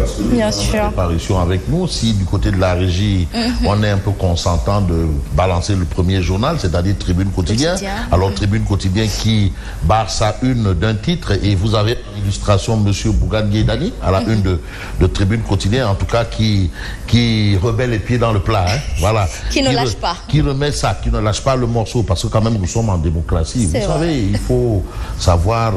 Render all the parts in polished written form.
parce que nous avons parution avec nous. Si du côté de la régie, on est un peu consentant de balancer le premier journal, c'est-à-dire Tribune Quotidien. Alors Tribune Quotidien qui barre sa une d'un titre, et vous avez en illustration Monsieur Bougane Gueye Dany à la une de Tribune Quotidien, en tout cas qui remet les pieds dans le plat. Hein, voilà. Qui ne lâche pas. Qui remet ça, qui ne lâche pas le morceau, parce que quand même nous sommes en démocratie. Vous savez, il faut savoir,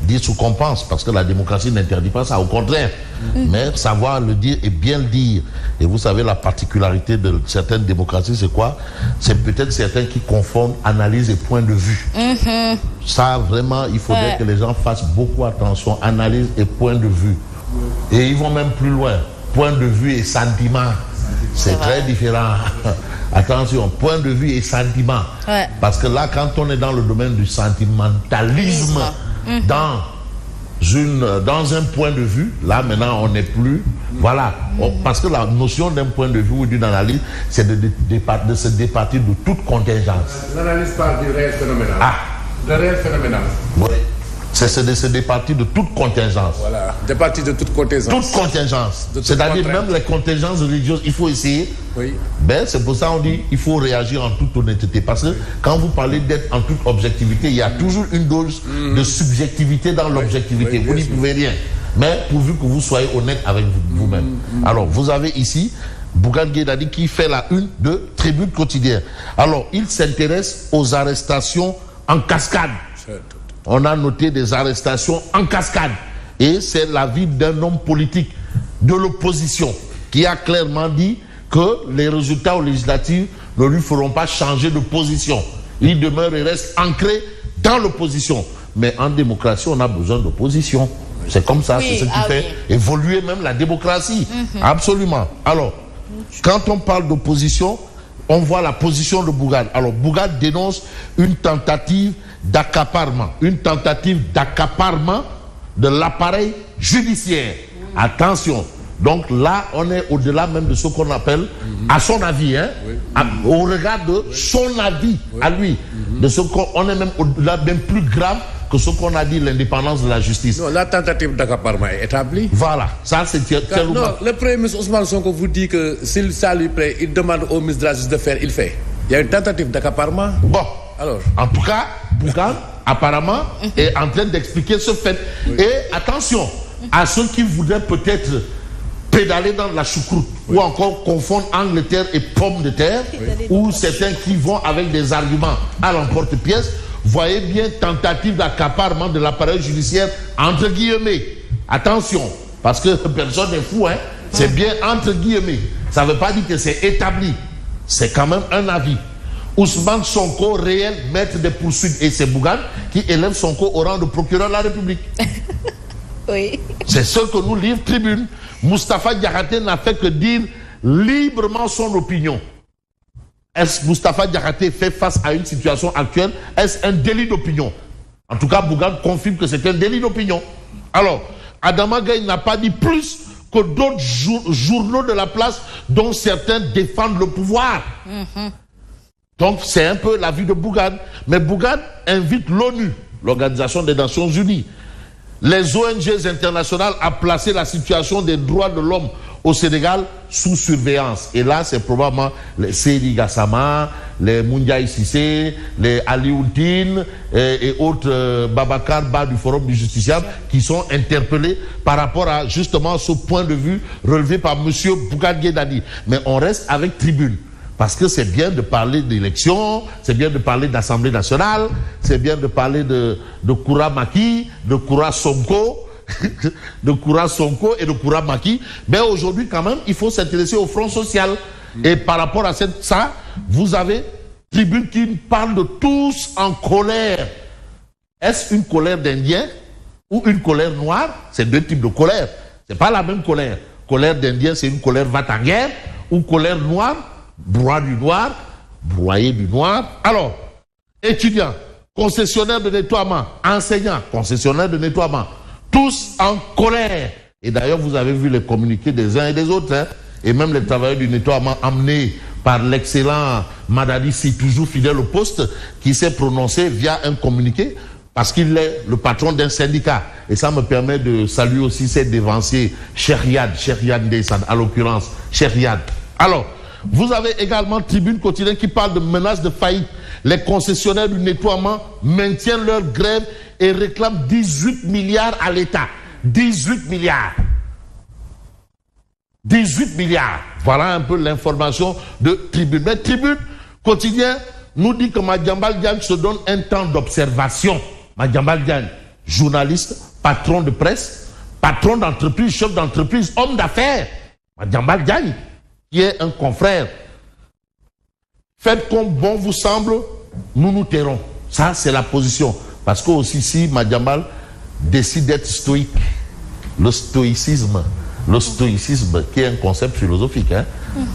dire ce qu'on pense, parce que la démocratie n'interdit pas ça, au contraire. Mais savoir le dire et bien le dire. Et vous savez, la particularité de certaines démocraties, c'est quoi? C'est peut-être certains qui confondent analyse et point de vue. Ça, vraiment, il faudrait que les gens fassent beaucoup attention. Analyse et point de vue. Et ils vont même plus loin. Point de vue et sentiment. C'est très différent. Attention, point de vue et sentiment. Parce que là, quand on est dans le domaine du sentimentalisme, dans un point de vue, là maintenant on n'est plus, voilà, parce que la notion d'un point de vue ou d'une analyse, c'est de se départir de toute contingence. L'analyse parle du réel phénoménal. Le réel phénoménal. Oui. C'est de se départir de toute contingence. Voilà, départir de toute contingence. Toute contingence. C'est-à-dire même les contingences religieuses, il faut essayer. Oui. Ben, c'est pour ça qu'on dit il faut réagir en toute honnêteté. Parce que quand vous parlez d'être en toute objectivité, il y a toujours une dose de subjectivité dans l'objectivité. Vous n'y pouvez rien. Mais pourvu que vous soyez honnête avec vous-même. Alors, vous avez ici Bougane Gueye Dany qui fait la une de Tribune Quotidien. Alors, il s'intéresse aux arrestations en cascade. On a noté des arrestations en cascade. Et c'est l'avis d'un homme politique de l'opposition qui a clairement dit que les résultats aux législatives ne lui feront pas changer de position. Il demeure et reste ancré dans l'opposition. Mais en démocratie, on a besoin d'opposition. C'est comme ça, c'est ce qui fait évoluer même la démocratie. Absolument. Alors, quand on parle d'opposition, on voit la position de Bougane. Alors, Bougane dénonce une tentative d'accaparement. Une tentative d'accaparement de l'appareil judiciaire. Attention. Donc là, on est au-delà même de ce qu'on appelle, à son avis, hein, au regard de son avis à lui. De ce qu'on est même au-delà, même plus grave que ce qu'on a dit, l'indépendance de la justice. Non, la tentative d'accaparement est établie. Voilà, ça c'est... Non, le Premier ministre Ousmane Sonko vous dit que s'il ça lui plaît, il demande au ministre de la Justice de faire, il fait. Il y a une tentative d'accaparement. Bon, alors, en tout cas, Bougane, apparemment, est en train d'expliquer ce fait. Et attention à ceux qui voudraient peut-être pédaler dans la choucroute, ou encore confondre Angleterre et pommes de terre, ou certains qui vont avec des arguments à l'emporte-pièce. Voyez bien, tentative d'accaparement de l'appareil judiciaire entre guillemets. Attention, parce que personne n'est fou, hein. C'est bien entre guillemets. Ça ne veut pas dire que c'est établi. C'est quand même un avis. Ousmane Sonko, réel maître des poursuites, et c'est Bougane qui élève Sonko au rang de procureur de la République. Oui. C'est ce que nous livre Tribune. Moustapha Diakhaté n'a fait que dire librement son opinion. Est-ce que Moustapha Diakhaté fait face à une situation actuelle? Est-ce un délit d'opinion? En tout cas, Bougane confirme que c'est un délit d'opinion. Alors, Adama Gaye n'a pas dit plus que d'autres journaux de la place dont certains défendent le pouvoir. Donc, c'est un peu l'avis de Bougane. Mais Bougane invite l'ONU, l'Organisation des Nations Unies, les ONG internationales à placer la situation des droits de l'homme au Sénégal sous surveillance. Et là, c'est probablement les Seydi Gassama, les Moundiaï Sissé, les Alioune et autres Babacar Ba du Forum du Justiciable qui sont interpellés par rapport à justement ce point de vue relevé par M. Bougane Gueye Dany. Mais on reste avec Tribune. Parce que c'est bien de parler d'élections, c'est bien de parler d'Assemblée nationale, c'est bien de parler de Koura Maki, de Koura Sonko, de Koura Sonko et de Koura Maki. Mais aujourd'hui, quand même, il faut s'intéresser au front social. Et par rapport à ça, vous avez Tribune qui parle de tous en colère. Est-ce une colère d'Indien ou une colère noire? C'est deux types de colère. C'est pas la même colère. Colère d'Indien, c'est une colère va-t-en-guerre, ou colère noire, broie du noir, broyer du noir. Alors, étudiants, concessionnaires de nettoiement, enseignants, concessionnaires de nettoiement, tous en colère. Et d'ailleurs, vous avez vu les communiqués des uns et des autres, hein, et même les travailleurs du nettoiement amenés par l'excellent Madadi, si toujours fidèle au poste, qui s'est prononcé via un communiqué parce qu'il est le patron d'un syndicat. Et ça me permet de saluer aussi ses dévanciers, Chériad Ndeyssan, à l'occurrence, Chériad. Alors, vous avez également Tribune Quotidienne qui parle de menaces de faillite. Les concessionnaires du nettoiement maintiennent leur grève et réclament 18 milliards à l'État. 18 milliards. 18 milliards. Voilà un peu l'information de Tribune. Mais Tribune Quotidien nous dit que Madiambal Diagne se donne un temps d'observation. Madiambal Diagne, journaliste, patron de presse, patron d'entreprise, chef d'entreprise, homme d'affaires. Madiambal Diagne, qui est un confrère. Faites comme bon vous semble, nous nous tairons. Ça, c'est la position. Parce que aussi, si Madiambal décide d'être stoïque, le stoïcisme qui est un concept philosophique, hein?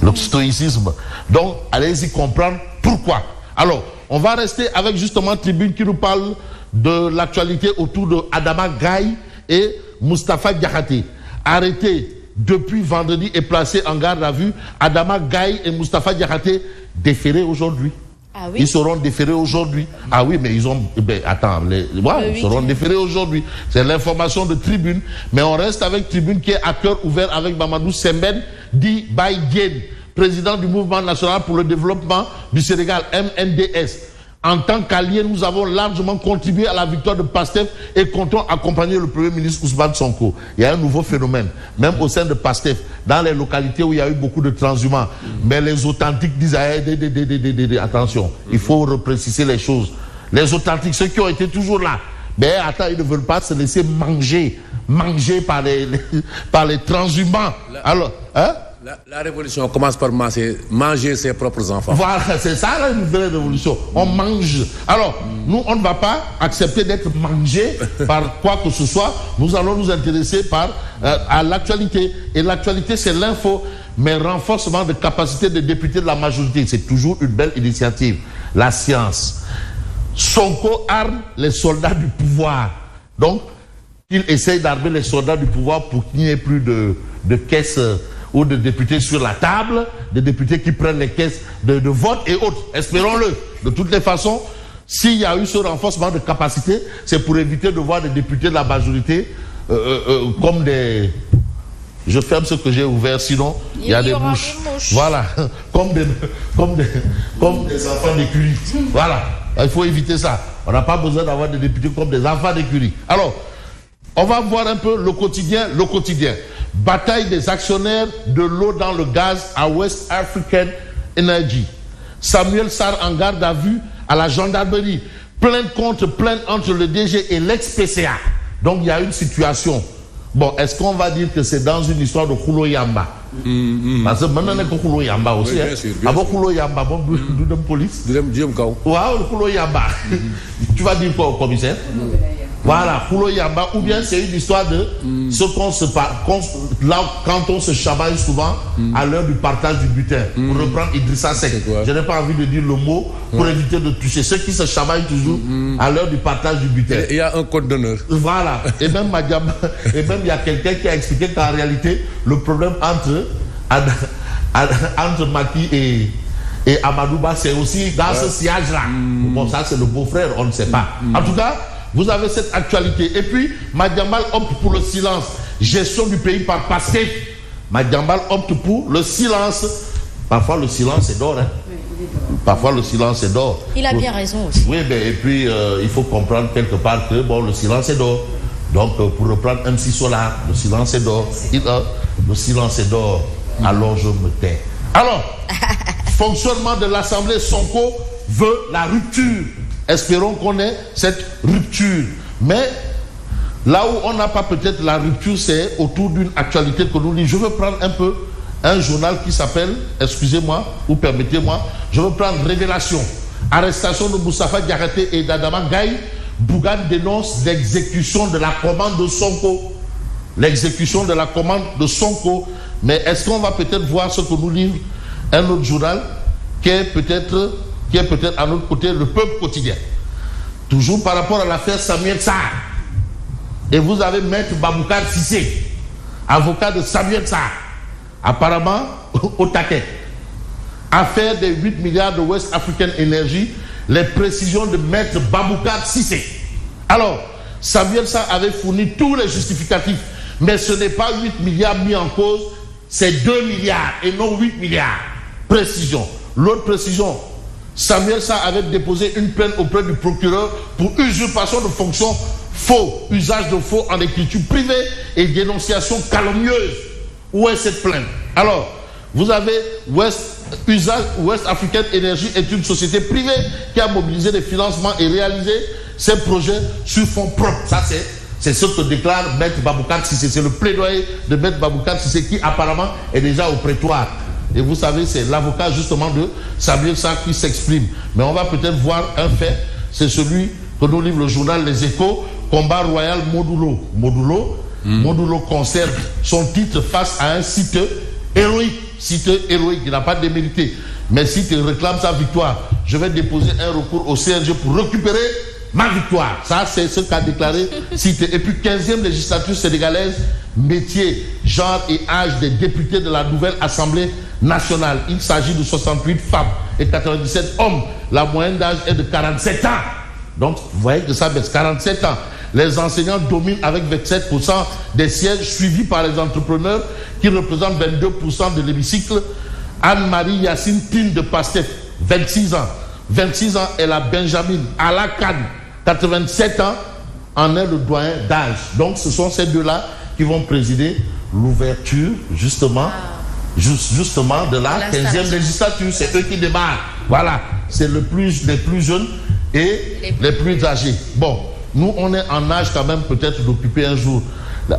Le stoïcisme. Donc, allez-y comprendre pourquoi. Alors, on va rester avec justement Tribune qui nous parle de l'actualité autour de Adama Gaye et Moustapha Diakhaté. Arrêtés depuis vendredi et placés en garde à vue, Adama Gaye et Moustapha Diakhaté déférés aujourd'hui. Ah oui? Ils seront déférés aujourd'hui. Ah oui, mais ils ont... ils seront déférés aujourd'hui. C'est l'information de Tribune. Mais on reste avec Tribune qui est à cœur ouvert avec Mamadou Sembène, dit Baye Diène, président du Mouvement national pour le développement du Sénégal, MNDS. En tant qu'alliés, nous avons largement contribué à la victoire de PASTEF et comptons accompagner le Premier ministre Ousmane Sonko. Il y a un nouveau phénomène, même au sein de PASTEF, dans les localités où il y a eu beaucoup de transhumants. Mais les authentiques disent attention, il faut repréciser les choses. Les authentiques, ceux qui ont été toujours là, mais attends, ils ne veulent pas se laisser manger par les transhumants. Alors, hein? La révolution commence par manger ses propres enfants. Voilà, c'est ça la vraie révolution. On mange. Alors, nous, on ne va pas accepter d'être mangé par quoi que ce soit. Nous allons nous intéresser à l'actualité. Et l'actualité, c'est l'info, mais renforcement de capacité des députés de la majorité. C'est toujours une belle initiative. La science. Sonko arme les soldats du pouvoir. Donc, il essaye d'armer les soldats du pouvoir pour qu'il n'y ait plus de caisses ou de députés sur la table, des députés qui prennent les caisses de vote et autres. Espérons-le. De toutes les façons, s'il y a eu ce renforcement de capacité, c'est pour éviter de voir des députés de la majorité comme des... Je ferme ce que j'ai ouvert, sinon il y a des mouches. Voilà, comme des enfants d'écurie. Voilà, il faut éviter ça. On n'a pas besoin d'avoir des députés comme des enfants d'écurie. Alors, on va voir un peu le quotidien. Bataille des actionnaires de l'eau dans le gaz à West African Energy. Samuel Sarr en garde à vue à la gendarmerie. Plainte contre plainte entre le DG et l'ex-PCA. Donc il y a une situation. Bon, est-ce qu'on va dire que c'est dans une histoire de Koulo Yamba? Parce que maintenant, on est Koulo Yamba aussi. Oui, bien sûr. Avant Koulo Yamba, bon, de police. Waouh, Koulo Yamba. Tu vas dire quoi au commissaire? Voilà, Koulo Yamba, ou bien c'est une histoire de ce qu'on se parle, quand on se chamaille souvent à l'heure du partage du butin. Pour reprendre Idrissa Seck. Je n'ai pas envie de dire le mot pour éviter de toucher. Ceux qui se chamaillent toujours à l'heure du partage du butin. Il y a un code d'honneur. Voilà. Et même il y a quelqu'un qui a expliqué qu'en réalité, le problème entre Macky et Amadouba, c'est aussi dans ce sillage-là. Bon, ça c'est le beau-frère, on ne sait pas. En tout cas, vous avez cette actualité. Et puis, Madiambal opte pour le silence. Gestion du pays par PASTEF. Madiambal opte pour le silence. Parfois, le silence est d'or. Hein? Parfois, le silence est d'or. Il a bien raison aussi. Oui, mais et puis, il faut comprendre quelque part que, bon, le silence est d'or. Donc, pour reprendre MC Solar, le silence est d'or. Le silence est d'or. Alors, je me tais. Alors, fonctionnement de l'Assemblée, Sonko veut la rupture. Espérons qu'on ait cette rupture. Mais là où on n'a pas peut-être la rupture, c'est autour d'une actualité que nous lisons. Je veux prendre un peu un journal qui s'appelle, excusez-moi ou permettez-moi, je veux prendre Révélation. Arrestation de Moustapha Diakhaté et d'Adama Gaye. Bougane dénonce l'exécution de la commande de Sonko. L'exécution de la commande de Sonko. Mais est-ce qu'on va peut-être voir ce que nous livre un autre journal qui est peut-être à notre côté, le Peuple Quotidien. Toujours par rapport à l'affaire Samuel Sarr. Et vous avez Maître Baboucar Cissé, avocat de Samuel Sarr, apparemment au taquet. Affaire des 8 milliards de West African Energy, les précisions de Maître Baboucar Cissé. Alors, Samuel Sarr avait fourni tous les justificatifs, mais ce n'est pas 8 milliards mis en cause, c'est 2 milliards et non 8 milliards. Précision. L'autre précision, Samuel Sarr avait déposé une plainte auprès du procureur pour usurpation de fonction, faux, usage de faux en écriture privée et dénonciation calomnieuse. Où est cette plainte? Alors, vous avez West African Energy est une société privée qui a mobilisé des financements et réalisé ses projets sur fonds propres. Ça, c'est ce que déclare Maître Baboucar Cissé. C'est le plaidoyer de Maître Baboucar Cissé qui apparemment est déjà au prétoire. Et vous savez, c'est l'avocat justement de Samuel Sarr qui s'exprime. Mais on va peut-être voir un fait, c'est celui que nous livre le journal Les Échos, Combat Royal Modulo. Modulo conserve son titre face à un site héroïque. Site héroïque, il n'a pas démérité. Mais site réclame sa victoire. Je vais déposer un recours au CNG pour récupérer ma victoire. Ça, c'est ce qu'a déclaré Site. Et puis, 15e législature sénégalaise, métier, genre et âge des députés de la nouvelle Assemblée nationale. Il s'agit de 68 femmes et 97 hommes. La moyenne d'âge est de 47 ans. Donc, vous voyez que ça baisse. 47 ans. Les enseignants dominent avec 27% des sièges, suivis par les entrepreneurs qui représentent 22% de l'hémicycle. Anne-Marie Yacine Tine de Pastef, 26 ans. 26 ans, elle a Benjamin Alakan, 87 ans, en est le doyen d'âge. Donc, ce sont ces deux-là qui vont présider l'ouverture, justement de la 15e législature. C'est eux qui démarrent. Voilà, c'est les plus jeunes et les plus âgés. Bon. Nous, on est en âge quand même peut-être d'occuper un jour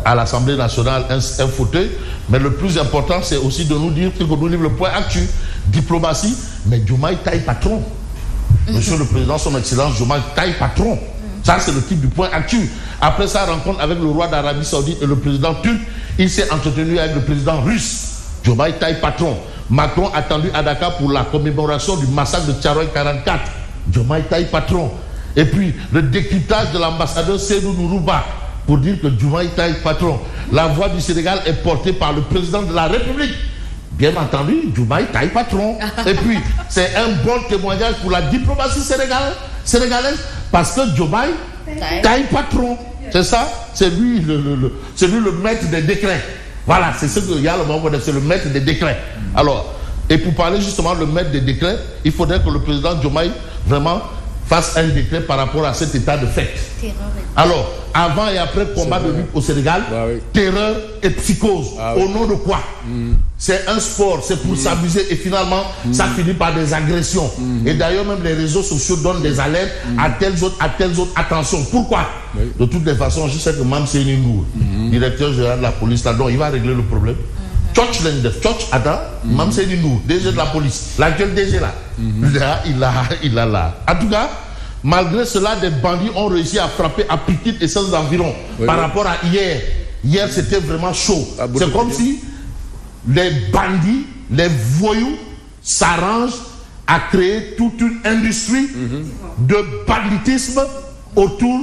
à l'Assemblée nationale un fauteuil, mais le plus important, c'est aussi de nous dire qu'il faut nous livre le point actuel. Diplomatie, mais Diomaye taille patron. Monsieur le Président, son Excellence Diomaye taille patron. Ça, c'est le titre du point actuel. Après sa rencontre avec le roi d'Arabie Saoudite et le président turc, il s'est entretenu avec le président russe. Diomaye taille patron. Macron attendu à Dakar pour la commémoration du massacre de Tcharoy 44. Diomaye taille patron. Et puis, le décryptage de l'ambassadeur Seydou Nourouba pour dire que Diomaye taille patron. La voix du Sénégal est portée par le président de la République. Bien entendu, Diomaye taille patron. Et puis, c'est un bon témoignage pour la diplomatie sénégalaise parce que Diomaye taille patron. C'est ça? C'est lui le maître des décrets. Voilà, c'est ce qu'il y a le moment, c'est le maître des décrets. Alors, et pour parler justement le maître des décrets, il faudrait que le président Diomaye vraiment fasse un décret par rapport à cet état de fait. Alors, avant et après combat de lutte au Sénégal, terreur et psychose. Au nom de quoi? C'est un sport, c'est pour s'amuser et finalement, ça finit par des agressions. Et d'ailleurs, même les réseaux sociaux donnent des alertes à telles autres, attention. Pourquoi? De toutes les façons, je sais que Mame Seyni Ndour, directeur général de la police, là, donc il va régler le problème. Tchotch Lendef, Tchotch Ada, Mame Seyni Ndour, DG de la police, l'actuel DG là. Il a là. En tout cas, malgré cela, des bandits ont réussi à frapper à petites essences d'environ par rapport à hier. Hier, c'était vraiment chaud. C'est comme si les bandits, les voyous s'arrangent à créer toute une industrie de banditisme autour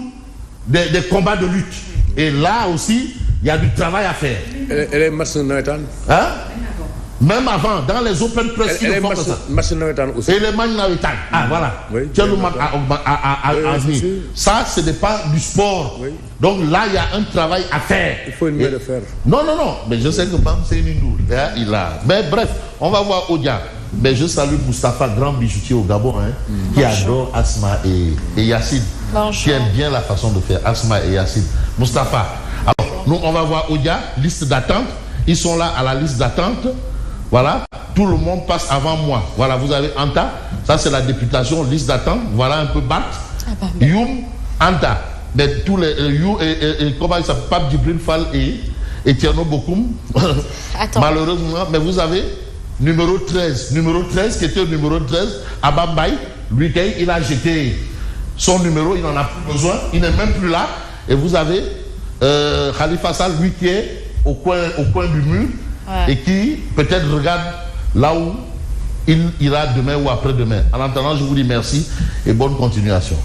des combats de lutte. Et là aussi, il y a du travail à faire. Elle est Marseille-Noëtan. Hein? Même avant, dans les open press, ils font ça. Aussi. Et les Marseille-Noëtan. Ah, voilà. Oui, ça, ce n'est pas du sport. Oui. Donc là, il y a un travail à faire. Il faut une main de fer. Non. Mais je sais que Mame Seyni Ndour, il a. Mais bref, on va voir Odia. Mais je salue Moustapha, grand bijoutier au Gabon, qui adore Asma et Yacine. Qui aime bien la façon de faire Asma et Yacine. Moustapha. Alors, nous, on va voir Odia, liste d'attente. Ils sont là à la liste d'attente. Voilà, tout le monde passe avant moi. Voilà, vous avez Anta, ça c'est la députation, liste d'attente. Voilà un peu Bat, Youm, Anta. Mais tous les You et comment il s'appelle, Pape Djibril Fall et Tierno Bokoum. Malheureusement, mais vous avez numéro 13. Numéro 13 qui était le numéro 13, Abambaï, lui, il a jeté son numéro, il n'en a plus besoin, il n'est même plus là. Et vous avez Khalifa Sall, lui qui est au coin du mur. Et qui peut-être regarde là où il ira demain ou après-demain. En attendant, je vous dis merci et bonne continuation.